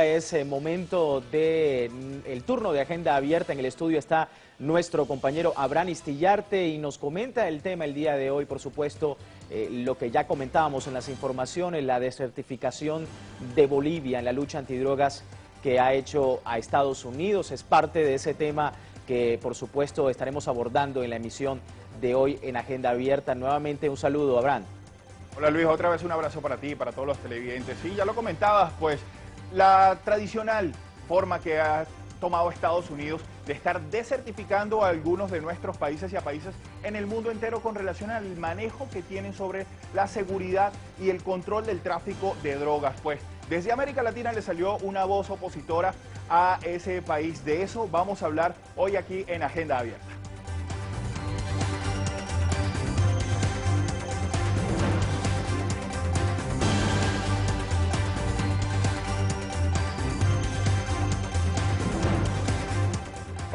ahora es momento de el turno de Agenda Abierta. En el estudio está nuestro compañero Abraham Istillarte y nos comenta el tema el día de hoy, por supuesto, lo que ya comentábamos en las informaciones, la desertificación de Bolivia en la lucha antidrogas que ha hecho a Estados Unidos. Es parte de ese tema que, por supuesto, estaremos abordando en la emisión de hoy en Agenda Abierta. Nuevamente un saludo, Abraham. Hola Luis, otra vez un abrazo para ti y para todos los televidentes. Sí, ya lo comentabas, pues la tradicional forma que ha tomado Estados Unidos de estar desertificando a algunos de nuestros países y a países en el mundo entero con relación al manejo que tienen sobre la seguridad y el control del tráfico de drogas. Pues desde América Latina le salió una voz opositora a ese país. De eso vamos a hablar hoy aquí en Agenda Abierta.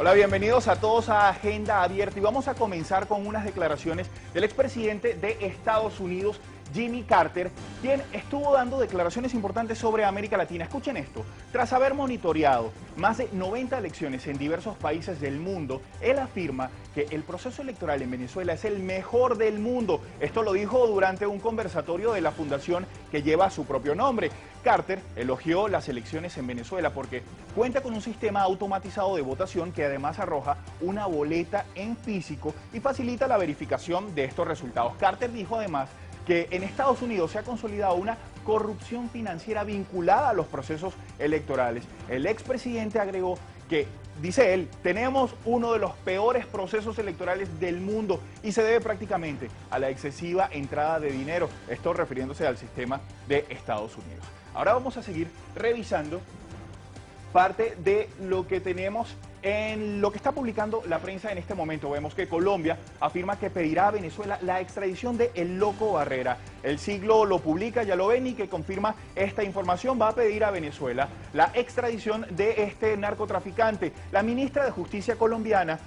Hola, bienvenidos a todos a Agenda Abierta y vamos a comenzar con unas declaraciones del expresidente de Estados Unidos, Jimmy Carter, quien estuvo dando declaraciones importantes sobre América Latina. Escuchen esto: tras haber monitoreado más de 90 elecciones en diversos países del mundo, él afirma que el proceso electoral en Venezuela es el mejor del mundo. Esto lo dijo durante un conversatorio de la fundación que lleva su propio nombre. Carter elogió las elecciones en Venezuela porque cuenta con un sistema automatizado de votación que además arroja una boleta en físico y facilita la verificación de estos resultados. Carter dijo además que en Estados Unidos se ha consolidado una corrupción financiera vinculada a los procesos electorales. El expresidente agregó que, dice él, tenemos uno de los peores procesos electorales del mundo y se debe prácticamente a la excesiva entrada de dinero, esto refiriéndose al sistema de Estados Unidos. Ahora vamos a seguir revisando parte de lo que tenemos en lo que está publicando la prensa en este momento. Vemos que Colombia afirma que pedirá a Venezuela la extradición de El Loco Barrera. El Siglo lo publica, ya lo ven, y que confirma esta información. Va a pedir a Venezuela la extradición de este narcotraficante. La ministra de Justicia colombiana,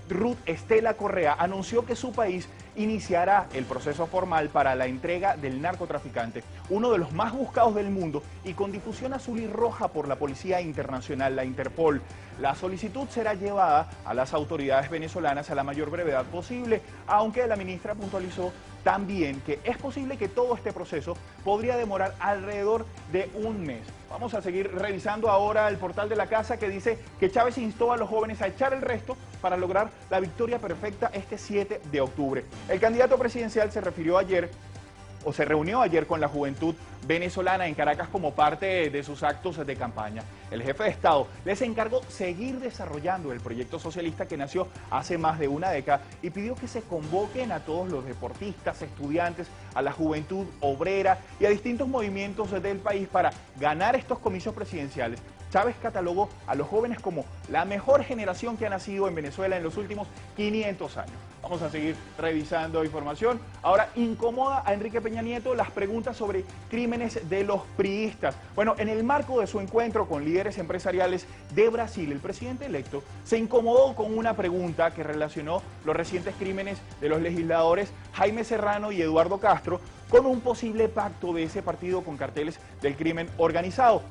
Ruth Estela Correa, anunció que su país iniciará el proceso formal para la entrega del narcotraficante, uno de los más buscados del mundo y con difusión azul y roja por la Policía Internacional, la Interpol. La solicitud será llevada a las autoridades venezolanas a la mayor brevedad posible, aunque la ministra puntualizó también que es posible que todo este proceso podría demorar alrededor de un mes. Vamos a seguir revisando ahora el portal de la casa, que dice que Chávez instó a los jóvenes a echar el resto para lograr la victoria perfecta este 7 de octubre. El candidato presidencial se reunió ayer con la juventud venezolana en Caracas como parte de sus actos de campaña. El jefe de Estado les encargó seguir desarrollando el proyecto socialista que nació hace más de una década y pidió que se convoquen a todos los deportistas, estudiantes, a la juventud obrera y a distintos movimientos del país para ganar estos comicios presidenciales. Chávez catalogó a los jóvenes como la mejor generación que ha nacido en Venezuela en los últimos 500 años. Vamos a seguir revisando información. Ahora, incomoda a Enrique Peña Nieto las preguntas sobre crímenes de los priistas. Bueno, en el marco de su encuentro con líderes empresariales de Brasil, el presidente electo se incomodó con una pregunta que relacionó los recientes crímenes de los legisladores Jaime Serrano y Eduardo Castro con un posible pacto de ese partido con carteles del crimen organizado.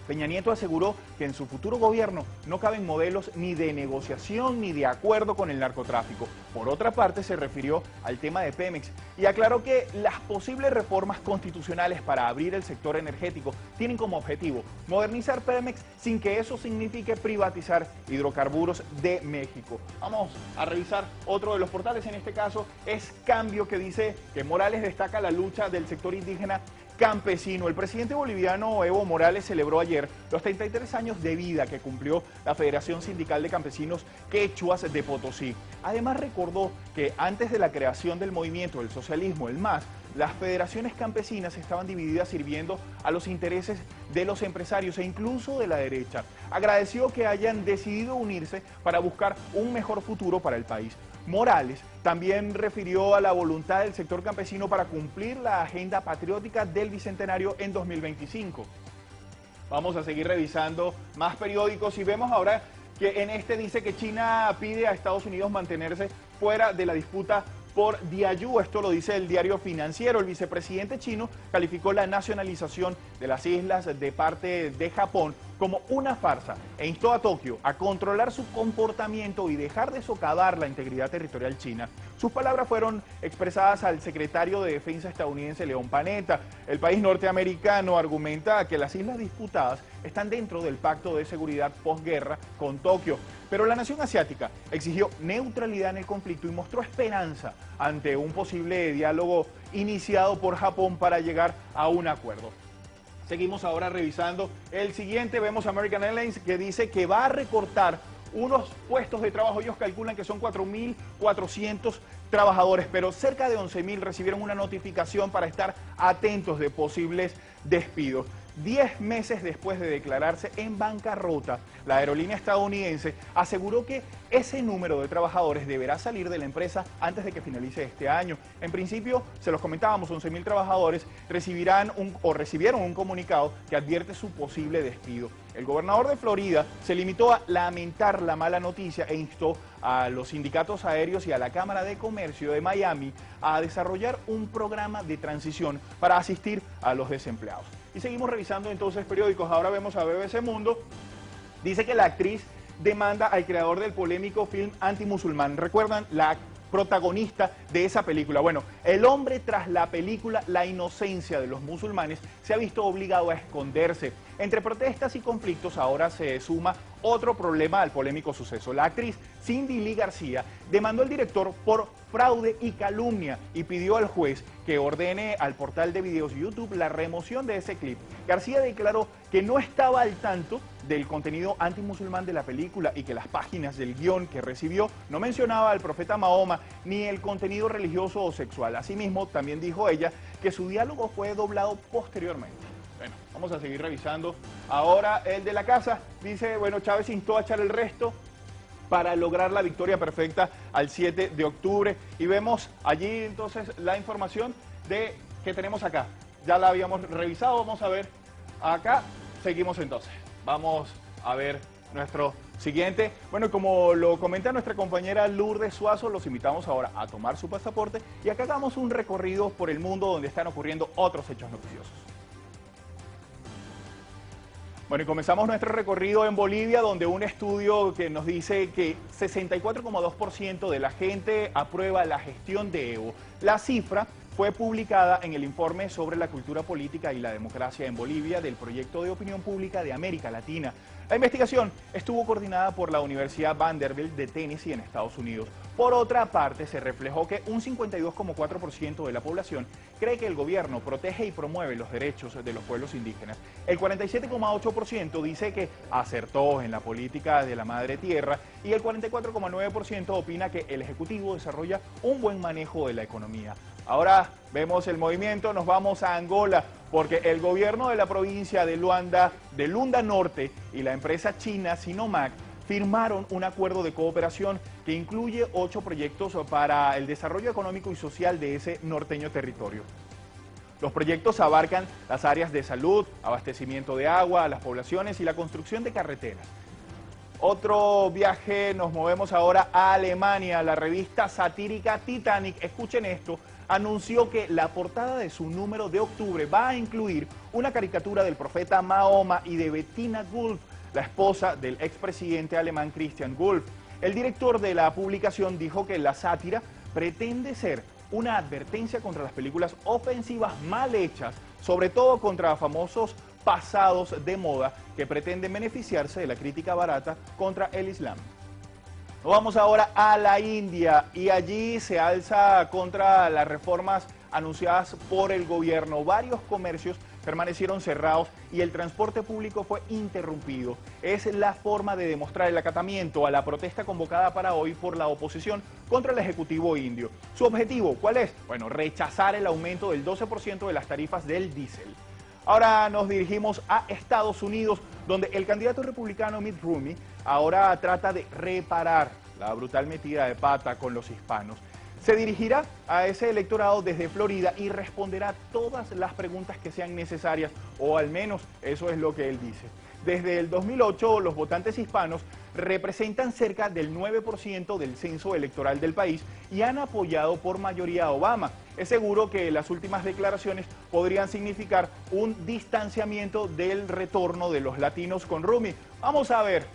Peña Nieto aseguró que en su futuro gobierno no caben modelos ni de negociación ni de acuerdo con el narcotráfico. Por otra parte, se refirió al tema de Pemex y aclaró que las posibles reformas constitucionales para abrir el sector energético tienen como objetivo modernizar Pemex sin que eso signifique privatizar hidrocarburos de México. Vamos a revisar otro de los portales, en este caso es Cambio, que dice que Morales destaca la lucha del sector indígena campesino. El presidente boliviano Evo Morales celebró ayer los 33 años de vida que cumplió la Federación Sindical de Campesinos Quechuas de Potosí. Además recordó que antes de la creación del movimiento del socialismo, el MAS, las federaciones campesinas estaban divididas sirviendo a los intereses de los empresarios e incluso de la derecha. Agradeció que hayan decidido unirse para buscar un mejor futuro para el país. Morales también refirió a la voluntad del sector campesino para cumplir la agenda patriótica del Bicentenario en 2025. Vamos a seguir revisando más periódicos y vemos ahora que en este dice que China pide a Estados Unidos mantenerse fuera de la disputa por Diayú. Esto lo dice el diario Financiero. El vicepresidente chino calificó la nacionalización de las islas de parte de Japón como una farsa e instó a Tokio a controlar su comportamiento y dejar de socavar la integridad territorial china. Sus palabras fueron expresadas al secretario de Defensa estadounidense León Panetta. El país norteamericano argumenta que las islas disputadas están dentro del pacto de seguridad posguerra con Tokio. Pero la nación asiática exigió neutralidad en el conflicto y mostró esperanza ante un posible diálogo iniciado por Japón para llegar a un acuerdo. Seguimos ahora revisando el siguiente. Vemos a American Airlines que dice que va a recortar unos puestos de trabajo. Ellos calculan que son 4.400 trabajadores, pero cerca de 11.000 recibieron una notificación para estar atentos de posibles despidos. 10 meses después de declararse en bancarrota, la aerolínea estadounidense aseguró que ese número de trabajadores deberá salir de la empresa antes de que finalice este año. En principio, se los comentábamos, 11.000 trabajadores recibieron un comunicado que advierte su posible despido. El gobernador de Florida se limitó a lamentar la mala noticia e instó a los sindicatos aéreos y a la Cámara de Comercio de Miami a desarrollar un programa de transición para asistir a los desempleados. Y seguimos revisando entonces periódicos. Ahora vemos a BBC Mundo. Dice que la actriz demanda al creador del polémico film antimusulmán. ¿Recuerdan la protagonista de esa película? Bueno, el hombre tras la película La inocencia de los musulmanes se ha visto obligado a esconderse. Entre protestas y conflictos ahora se suma otro problema al polémico suceso. La actriz Cindy Lee García demandó al director por fraude y calumnia y pidió al juez que ordene al portal de videos YouTube la remoción de ese clip. García declaró que no estaba al tanto del contenido antimusulmán de la película y que las páginas del guión que recibió no mencionaba al profeta Mahoma ni el contenido religioso o sexual. Asimismo, también dijo ella que su diálogo fue doblado posteriormente. Bueno, vamos a seguir revisando. Ahora el de la casa dice, bueno, Chávez instó a echar el resto para lograr la victoria perfecta al 7 de octubre. Y vemos allí entonces la información de que tenemos acá. Ya la habíamos revisado, vamos a ver acá. Seguimos entonces. Vamos a ver nuestro siguiente. Bueno, como lo comenta nuestra compañera Lourdes Suazo, los invitamos ahora a tomar su pasaporte y acá hagamos un recorrido por el mundo donde están ocurriendo otros hechos noticiosos. Bueno, y comenzamos nuestro recorrido en Bolivia, donde un estudio que nos dice que 64,2% de la gente aprueba la gestión de Evo. La cifra fue publicada en el informe sobre la cultura política y la democracia en Bolivia del Proyecto de Opinión Pública de América Latina. La investigación estuvo coordinada por la Universidad Vanderbilt de Tennessee en Estados Unidos. Por otra parte, se reflejó que un 52,4% de la población cree que el gobierno protege y promueve los derechos de los pueblos indígenas. El 47,8% dice que acertó en la política de la madre tierra y el 44,9% opina que el Ejecutivo desarrolla un buen manejo de la economía. Ahora vemos el movimiento, nos vamos a Angola, porque el gobierno de la provincia de Luanda Norte y la empresa china Sinomac firmaron un acuerdo de cooperación que incluye 8 proyectos para el desarrollo económico y social de ese norteño territorio. Los proyectos abarcan las áreas de salud, abastecimiento de agua a las poblaciones y la construcción de carreteras. Otro viaje, nos movemos ahora a Alemania. La revista satírica Titanic, escuchen esto, anunció que la portada de su número de octubre va a incluir una caricatura del profeta Mahoma y de Bettina Wulff, la esposa del expresidente alemán Christian Wulff. El director de la publicación dijo que la sátira pretende ser una advertencia contra las películas ofensivas mal hechas, sobre todo contra famosos pasados de moda que pretenden beneficiarse de la crítica barata contra el Islam. Vamos ahora a la India y allí se alza contra las reformas anunciadas por el gobierno. Varios comercios permanecieron cerrados y el transporte público fue interrumpido. Es la forma de demostrar el acatamiento a la protesta convocada para hoy por la oposición contra el Ejecutivo indio. ¿Su objetivo cuál es? Bueno, rechazar el aumento del 12% de las tarifas del diésel. Ahora nos dirigimos a Estados Unidos, donde el candidato republicano Mitt Romney ahora trata de reparar la brutal metida de pata con los hispanos. Se dirigirá a ese electorado desde Florida y responderá todas las preguntas que sean necesarias, o al menos eso es lo que él dice. Desde el 2008, los votantes hispanos representan cerca del 9% del censo electoral del país y han apoyado por mayoría a Obama. Es seguro que las últimas declaraciones podrían significar un distanciamiento del retorno de los latinos con Rumi. Vamos a ver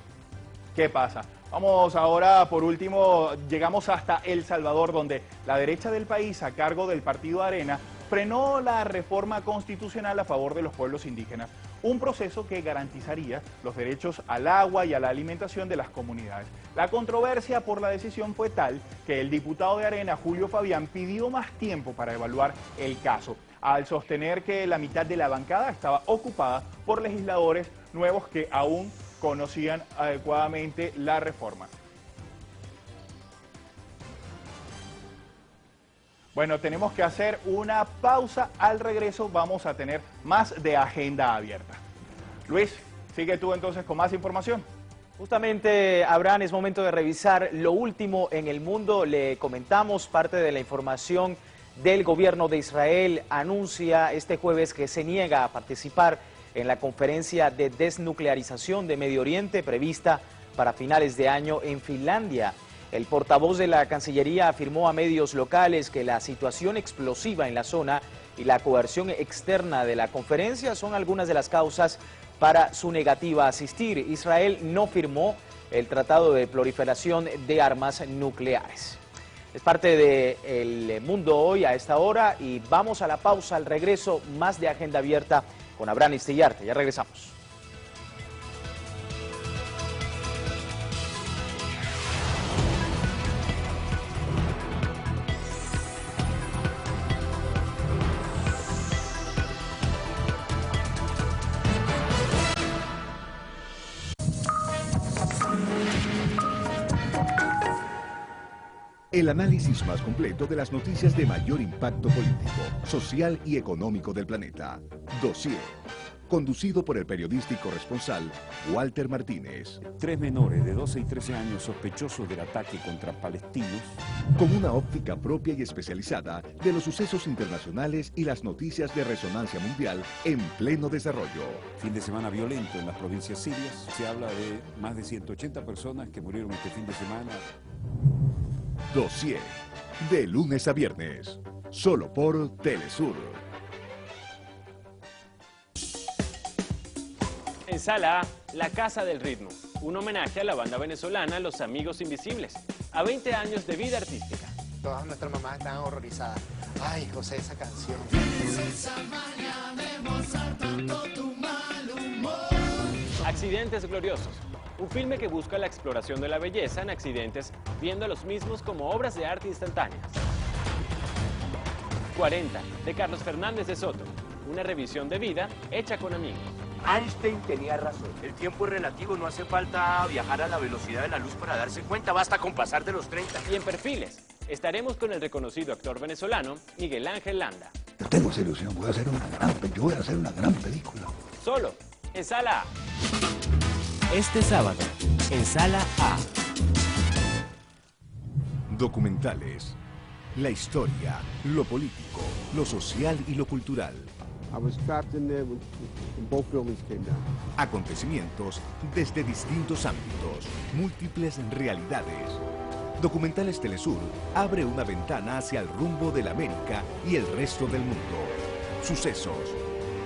qué pasa. Vamos ahora, por último, llegamos hasta El Salvador, donde la derecha del país, a cargo del partido Arena, frenó la reforma constitucional a favor de los pueblos indígenas, un proceso que garantizaría los derechos al agua y a la alimentación de las comunidades. La controversia por la decisión fue tal que el diputado de Arena, Julio Fabián, pidió más tiempo para evaluar el caso, al sostener que la mitad de la bancada estaba ocupada por legisladores nuevos que aún conocían adecuadamente la reforma. Bueno, tenemos que hacer una pausa. Al regreso vamos a tener más de Agenda Abierta. Luis, sigue tú entonces con más información. Justamente, Abraham, es momento de revisar lo último en el mundo. Le comentamos parte de la información del gobierno de Israel. Anuncia este jueves que se niega a participar en la conferencia de desnuclearización de Medio Oriente prevista para finales de año en Finlandia. El portavoz de la Cancillería afirmó a medios locales que la situación explosiva en la zona y la coerción externa de la conferencia son algunas de las causas para su negativa a asistir. Israel no firmó el Tratado de Proliferación de Armas Nucleares. Es parte de El Mundo Hoy a esta hora y vamos a la pausa. Al regreso, más de Agenda Abierta con Abraham Istillarte. Ya regresamos. El análisis más completo de las noticias de mayor impacto político, social y económico del planeta. Dossier. Conducido por el periodista y corresponsal Walter Martínez. 3 menores de 12 y 13 años sospechosos del ataque contra palestinos. Con una óptica propia y especializada de los sucesos internacionales y las noticias de resonancia mundial en pleno desarrollo. Fin de semana violento en las provincias sirias. Se habla de más de 180 personas que murieron este fin de semana. Dossier. De lunes a viernes. Solo por Telesur. En Sala A, La Casa del Ritmo, un homenaje a la banda venezolana Los Amigos Invisibles, a 20 años de vida artística. Todas nuestras mamás estaban horrorizadas. Ay, José, esa canción. Accidentes gloriosos, un filme que busca la exploración de la belleza en accidentes, viendo a los mismos como obras de arte instantáneas. 40, de Carlos Fernández de Soto, una revisión de vida hecha con amigos. Einstein tenía razón, el tiempo es relativo, no hace falta viajar a la velocidad de la luz para darse cuenta, basta con pasar de los 30. Y en Perfiles, estaremos con el reconocido actor venezolano Miguel Ángel Landa. Yo tengo esa ilusión, yo voy a hacer una gran película. Solo, en Sala A. Este sábado, en Sala A. Documentales. La historia, lo político, lo social y lo cultural. I was trapped in there when both buildings came down. Acontecimientos desde distintos ámbitos, múltiples realidades. Documentales Telesur abre una ventana hacia el rumbo de la América y el resto del mundo. Sucesos,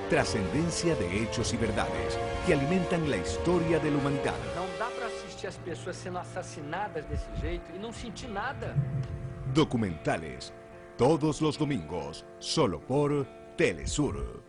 trascendencia de hechos y verdades que alimentan la historia de la humanidad. Não dá para assistir as pessoas sendo assassinadas desse jeito e não sentir nada. Documentales, todos los domingos, solo por Telesur.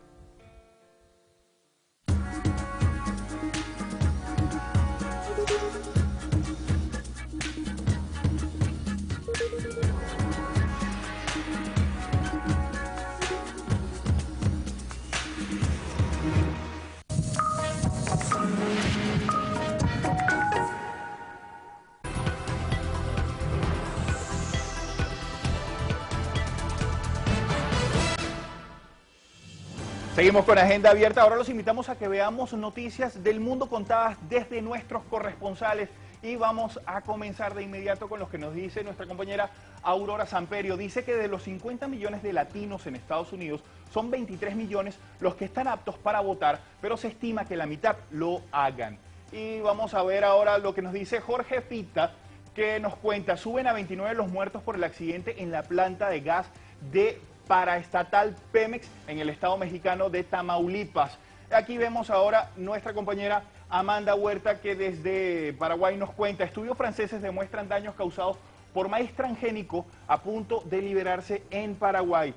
Seguimos con Agenda Abierta. Ahora los invitamos a que veamos noticias del mundo contadas desde nuestros corresponsales. Y vamos a comenzar de inmediato con lo que nos dice nuestra compañera Aurora Samperio. Dice que de los 50 millones de latinos en Estados Unidos, Son 23 millones los que están aptos para votar, pero se estima que la mitad lo hagan. Y vamos a ver ahora lo que nos dice Jorge Pita, que nos cuenta, suben a 29 los muertos por el accidente en la planta de gas de paraestatal Pemex en el estado mexicano de Tamaulipas. Aquí vemos ahora nuestra compañera Amanda Huerta, que desde Paraguay nos cuenta, estudios franceses demuestran daños causados por maíz transgénico a punto de liberarse en Paraguay.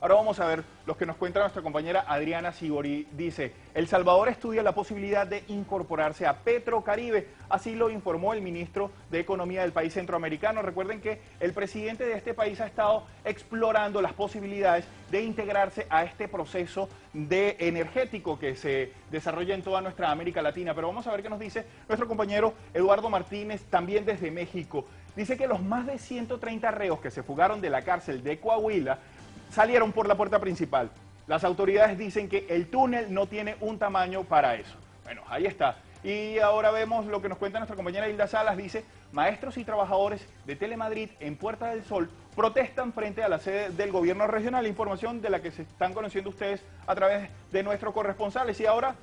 Ahora vamos a ver lo que nos cuenta nuestra compañera Adriana Sibori. Dice, El Salvador estudia la posibilidad de incorporarse a Petrocaribe. Así lo informó el ministro de Economía del país centroamericano. Recuerden que el presidente de este país ha estado explorando las posibilidades de integrarse a este proceso energético que se desarrolla en toda nuestra América Latina. Pero vamos a ver qué nos dice nuestro compañero Eduardo Martínez, también desde México. Dice que los más de 130 reos que se fugaron de la cárcel de Coahuila salieron por la puerta principal. Las autoridades dicen que el túnel no tiene un tamaño para eso. Bueno, ahí está. Y ahora vemos lo que nos cuenta nuestra compañera Hilda Salas. Dice, maestros y trabajadores de Telemadrid en Puerta del Sol protestan frente a la sede del gobierno regional. Información de la que se están conociendo ustedes a través de nuestros corresponsales. Y ahora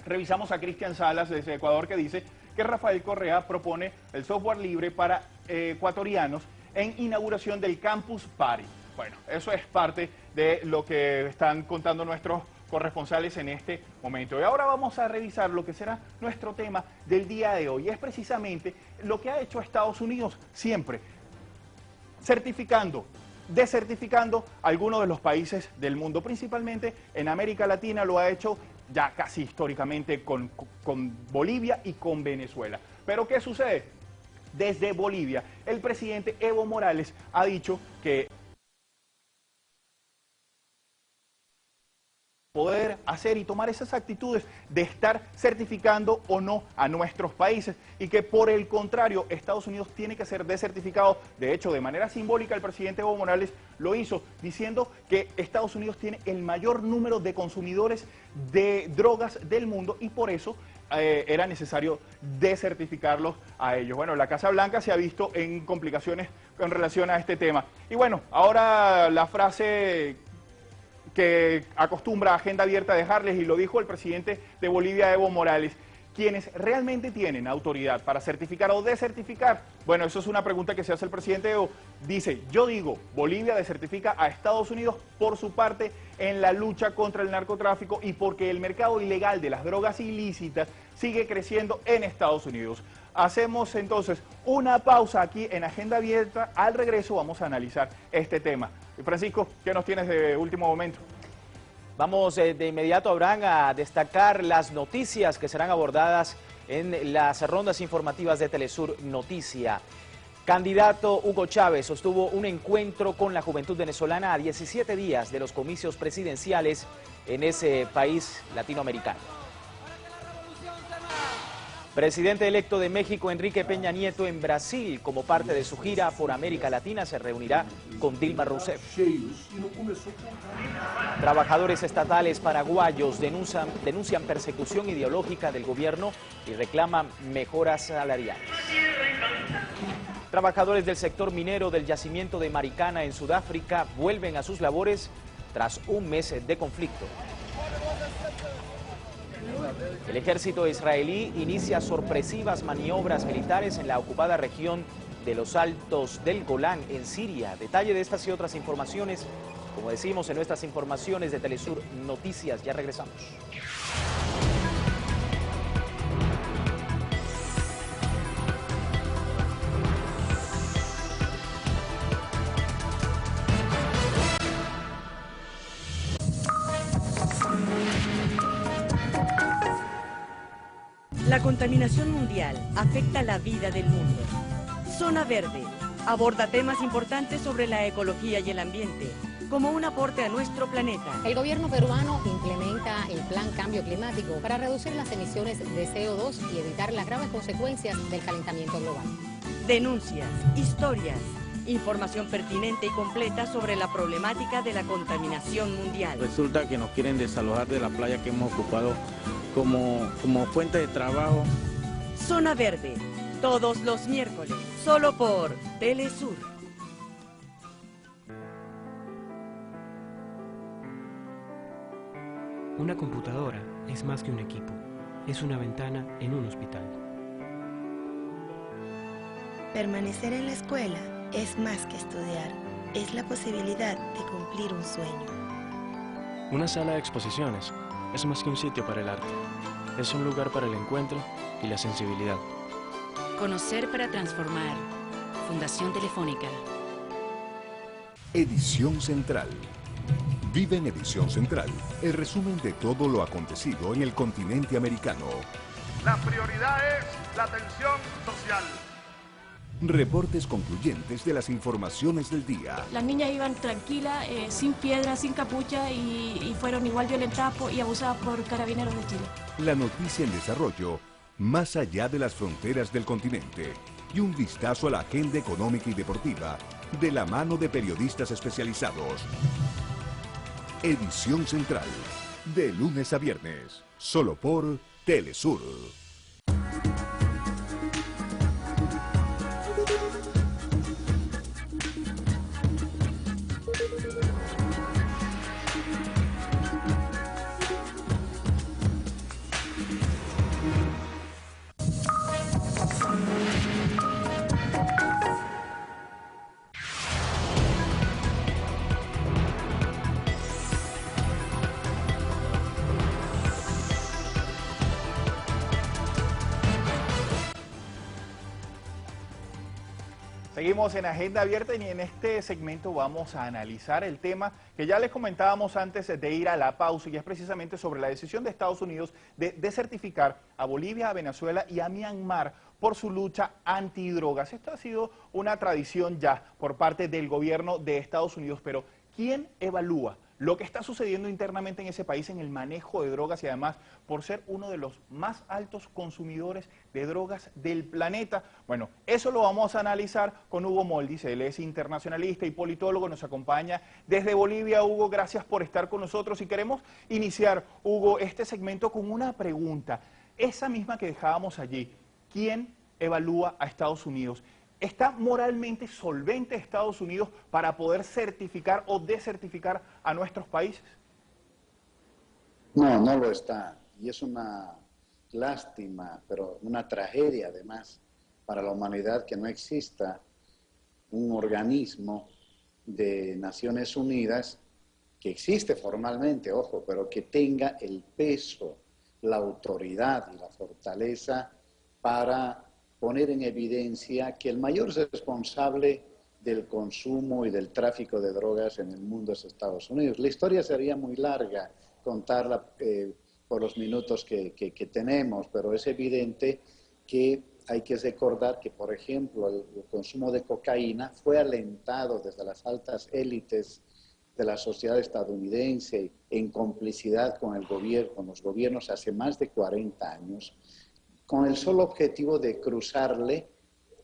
revisamos a Cristian Salas desde Ecuador, que dice que Rafael Correa propone el software libre para ecuatorianos en inauguración del Campus Party. Bueno, eso es parte de lo que están contando nuestros corresponsales en este momento. Y ahora vamos a revisar lo que será nuestro tema del día de hoy. Es precisamente lo que ha hecho Estados Unidos siempre, certificando, desertificando algunos de los países del mundo, principalmente en América Latina. Lo ha hecho ya casi históricamente con Bolivia y con Venezuela. Pero ¿qué sucede? Desde Bolivia, el presidente Evo Morales ha dicho que poder hacer y tomar esas actitudes de estar certificando o no a nuestros países, y que por el contrario Estados Unidos tiene que ser desertificado. De hecho, de manera simbólica el presidente Evo Morales lo hizo diciendo que Estados Unidos tiene el mayor número de consumidores de drogas del mundo y por eso era necesario desertificarlos a ellos. Bueno, la Casa Blanca se ha visto en complicaciones en relación a este tema. Y bueno, ahora la frase que acostumbra Agenda Abierta a dejarles, y lo dijo el presidente de Bolivia, Evo Morales, quienes realmente tienen autoridad para certificar o desertificar. Bueno, eso es una pregunta que se hace el presidente Evo. Dice, yo digo, Bolivia desertifica a Estados Unidos por su parte en la lucha contra el narcotráfico y porque el mercado ilegal de las drogas ilícitas sigue creciendo en Estados Unidos. Hacemos entonces una pausa aquí en Agenda Abierta. Al regreso vamos a analizar este tema. Francisco, ¿qué nos tienes de último momento? Vamos de inmediato, Abraham, a destacar las noticias que serán abordadas en las rondas informativas de Telesur Noticia. Candidato Hugo Chávez sostuvo un encuentro con la juventud venezolana a 17 días de los comicios presidenciales en ese país latinoamericano. Presidente electo de México, Enrique Peña Nieto, en Brasil, como parte de su gira por América Latina, se reunirá con Dilma Rousseff. Trabajadores estatales paraguayos denuncian persecución ideológica del gobierno y reclaman mejoras salariales. Trabajadores del sector minero del yacimiento de Maricana en Sudáfrica vuelven a sus labores tras un mes de conflicto. El ejército israelí inicia sorpresivas maniobras militares en la ocupada región de los Altos del Golán, en Siria. Detalle de estas y otras informaciones, como decimos en nuestras informaciones de Telesur Noticias. Ya regresamos. La contaminación mundial afecta la vida del mundo. Zona Verde aborda temas importantes sobre la ecología y el ambiente, como un aporte a nuestro planeta. El gobierno peruano implementa el Plan Cambio Climático para reducir las emisiones de CO2 y evitar las graves consecuencias del calentamiento global. Denuncias, historias, información pertinente y completa sobre la problemática de la contaminación mundial. Resulta que nos quieren desalojar de la playa que hemos ocupado como fuente de trabajo. Zona Verde, todos los miércoles, solo por Telesur. Una computadora es más que un equipo, es una ventana en un hospital. Permanecer en la escuela es más que estudiar, es la posibilidad de cumplir un sueño. Una sala de exposiciones es más que un sitio para el arte, es un lugar para el encuentro y la sensibilidad. Conocer para transformar. Fundación Telefónica. Edición Central. Vive en Edición Central el resumen de todo lo acontecido en el continente americano. La prioridad es la atención social. Reportes concluyentes de las informaciones del día. Las niñas iban tranquilas, sin piedras, sin capucha y fueron igual violentadas y abusadas por carabineros de Chile. La noticia en desarrollo, más allá de las fronteras del continente. Y un vistazo a la agenda económica y deportiva de la mano de periodistas especializados. Edición Central, de lunes a viernes, solo por Telesur. Seguimos en Agenda Abierta y en este segmento vamos a analizar el tema que ya les comentábamos antes de ir a la pausa, y es precisamente sobre la decisión de Estados Unidos de desertificar a Bolivia, a Venezuela y a Myanmar por su lucha antidrogas. Esto ha sido una tradición ya por parte del gobierno de Estados Unidos, pero ¿quién evalúa lo que está sucediendo internamente en ese país en el manejo de drogas y además por ser uno de los más altos consumidores de drogas del planeta? Bueno, eso lo vamos a analizar con Hugo Moldis. Él es internacionalista y politólogo, nos acompaña desde Bolivia. Hugo, gracias por estar con nosotros y queremos iniciar, Hugo, este segmento con una pregunta, esa misma que dejábamos allí. ¿Quién evalúa a Estados Unidos? ¿Está moralmente solvente Estados Unidos para poder certificar o desertificar a nuestros países? No, no lo está. Y es una lástima, pero una tragedia además para la humanidad que no exista un organismo de Naciones Unidas que existe formalmente, ojo, pero que tenga el peso, la autoridad y la fortaleza para poner en evidencia que el mayor responsable del consumo y del tráfico de drogas en el mundo es Estados Unidos. La historia sería muy larga contarla por los minutos que tenemos, pero es evidente que hay que recordar que, por ejemplo, el consumo de cocaína fue alentado desde las altas élites de la sociedad estadounidense en complicidad con el gobierno, con los gobiernos hace más de 40 años, con el solo objetivo de cruzarle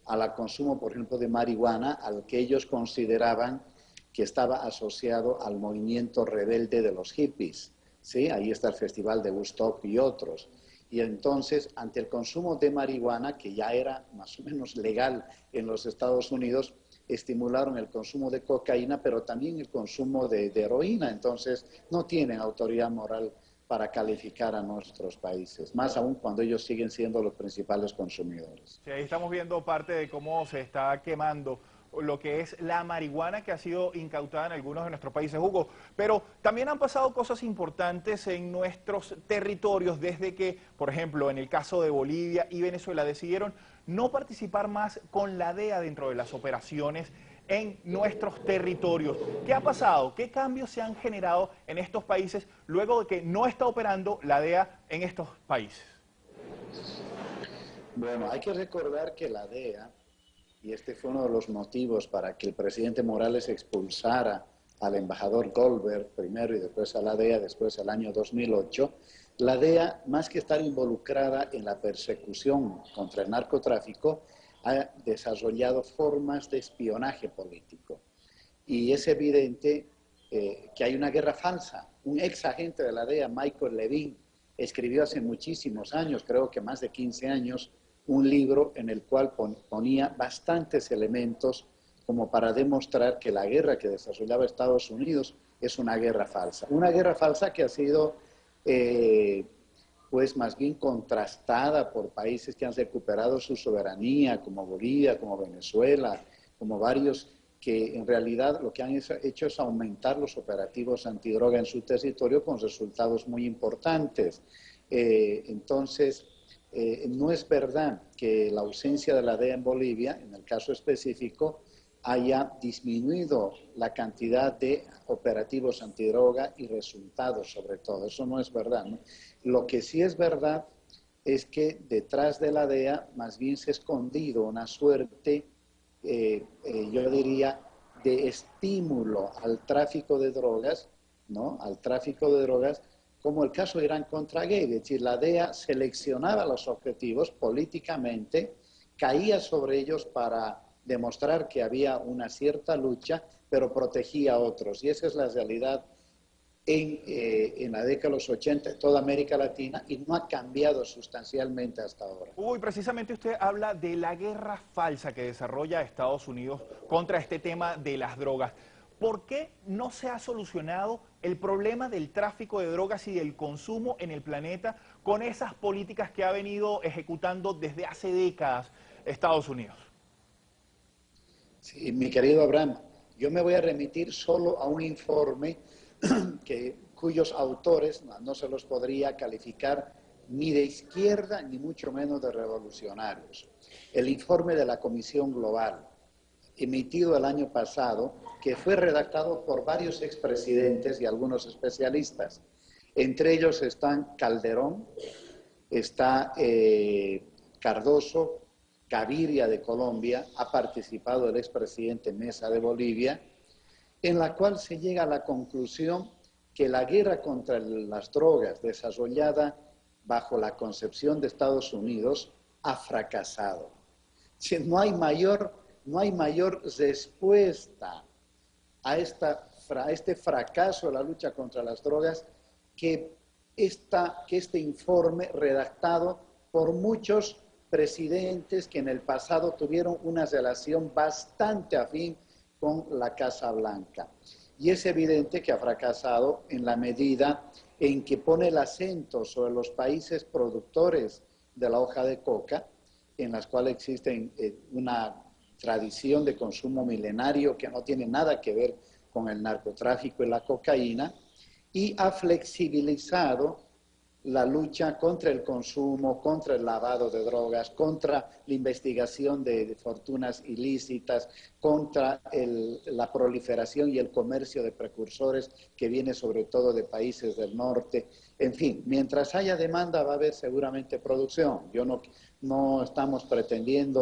al consumo, por ejemplo, de marihuana, al que ellos consideraban que estaba asociado al movimiento rebelde de los hippies. ¿Sí? Ahí está el Festival de Woodstock y otros. Y entonces, ante el consumo de marihuana, que ya era más o menos legal en los Estados Unidos, estimularon el consumo de cocaína, pero también el consumo de heroína. Entonces, no tienen autoridad moral para calificar a nuestros países, más aún cuando ellos siguen siendo los principales consumidores. Sí, ahí estamos viendo parte de cómo se está quemando lo que es la marihuana que ha sido incautada en algunos de nuestros países, Hugo. Pero también han pasado cosas importantes en nuestros territorios desde que, por ejemplo, en el caso de Bolivia y Venezuela decidieron no participar más con la DEA dentro de las operaciones en nuestros territorios. ¿Qué ha pasado? ¿Qué cambios se han generado en estos países luego de que no está operando la DEA en estos países? Bueno, hay que recordar que la DEA, y este fue uno de los motivos para que el presidente Morales expulsara al embajador Goldberg primero y después a la DEA, después al año 2008, la DEA, más que estar involucrada en la persecución contra el narcotráfico, ha desarrollado formas de espionaje político. Y es evidente que hay una guerra falsa. Un ex agente de la DEA, Michael Levine, escribió hace muchísimos años, creo que más de 15 años, un libro en el cual ponía bastantes elementos como para demostrar que la guerra que desarrollaba Estados Unidos es una guerra falsa. Una guerra falsa que ha sido pues más bien contrastada por países que han recuperado su soberanía, como Bolivia, como Venezuela, como varios que en realidad lo que han hecho es aumentar los operativos antidroga en su territorio con resultados muy importantes. Entonces, no es verdad que la ausencia de la DEA en Bolivia, en el caso específico, haya disminuido la cantidad de operativos antidroga y resultados sobre todo. Eso no es verdad, ¿no? Lo que sí es verdad es que detrás de la DEA más bien se ha escondido una suerte, yo diría, de estímulo al tráfico de drogas, ¿no? Al tráfico de drogas, como el caso de Irán contra Gay. Es decir, la DEA seleccionaba los objetivos políticamente, caía sobre ellos para demostrar que había una cierta lucha, pero protegía a otros. Y esa es la realidad en la década de los 80 en toda América Latina y no ha cambiado sustancialmente hasta ahora. Hugo, y precisamente usted habla de la guerra falsa que desarrolla Estados Unidos contra este tema de las drogas. ¿Por qué no se ha solucionado el problema del tráfico de drogas y del consumo en el planeta con esas políticas que ha venido ejecutando desde hace décadas Estados Unidos? Sí, mi querido Abraham, yo me voy a remitir solo a un informe cuyos autores no se los podría calificar ni de izquierda ni mucho menos de revolucionarios. El informe de la Comisión Global, emitido el año pasado, que fue redactado por varios expresidentes y algunos especialistas. Entre ellos están Calderón, está Cardoso, Gaviria de Colombia, ha participado el expresidente Mesa de Bolivia, en la cual se llega a la conclusión que la guerra contra las drogas desarrollada bajo la concepción de Estados Unidos ha fracasado. No hay mayor respuesta a este fracaso de la lucha contra las drogas que este informe redactado por muchos presidentes que en el pasado tuvieron una relación bastante afín con la Casa Blanca. Y es evidente que ha fracasado en la medida en que pone el acento sobre los países productores de la hoja de coca, en las cuales existe una tradición de consumo milenario que no tiene nada que ver con el narcotráfico y la cocaína, y ha flexibilizado la lucha contra el consumo, contra el lavado de drogas, contra la investigación de fortunas ilícitas, contra la proliferación y el comercio de precursores que viene sobre todo de países del norte. En fin, mientras haya demanda va a haber seguramente producción. No estamos pretendiendo